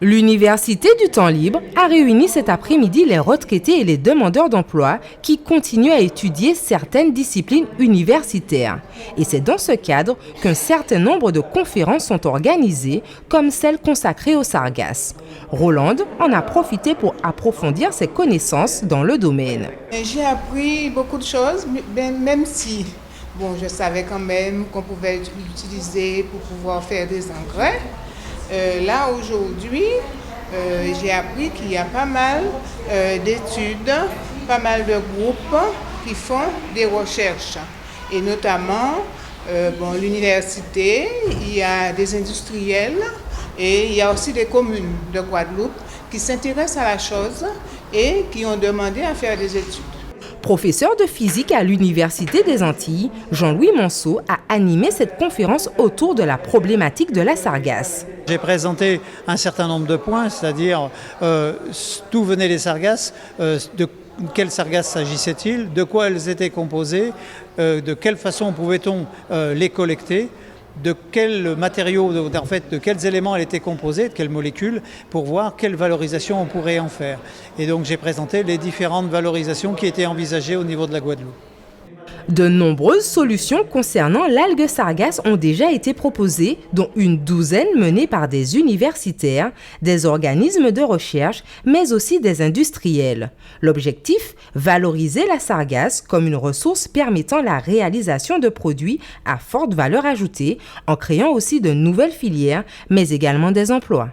L'Université du temps libre a réuni cet après-midi les retraités et les demandeurs d'emploi qui continuent à étudier certaines disciplines universitaires. Et c'est dans ce cadre qu'un certain nombre de conférences sont organisées, comme celle consacrée aux sargasses. Rolande en a profité pour approfondir ses connaissances dans le domaine. J'ai appris beaucoup de choses, même si je savais quand même qu'on pouvait l'utiliser pour pouvoir faire des engrais. Là, aujourd'hui, j'ai appris qu'il y a pas mal d'études, pas mal de groupes qui font des recherches. Et notamment, l'université, il y a des industriels et il y a aussi des communes de Guadeloupe qui s'intéressent à la chose et qui ont demandé à faire des études. Professeur de physique à l'Université des Antilles, Jean-Louis Monceau a animé cette conférence autour de la problématique de la sargasse. J'ai présenté un certain nombre de points, c'est-à-dire d'où venaient les sargasses, de quelles sargasses s'agissait-il, de quoi elles étaient composées, de quelle façon pouvait-on les collecter, de quels matériaux, en fait, de quels éléments elle était composée, de quelles molécules, pour voir quelle valorisation on pourrait en faire. Et donc j'ai présenté les différentes valorisations qui étaient envisagées au niveau de la Guadeloupe. De nombreuses solutions concernant l'algue sargasse ont déjà été proposées, dont une douzaine menées par des universitaires, des organismes de recherche, mais aussi des industriels. L'objectif, valoriser la sargasse comme une ressource permettant la réalisation de produits à forte valeur ajoutée, en créant aussi de nouvelles filières, mais également des emplois.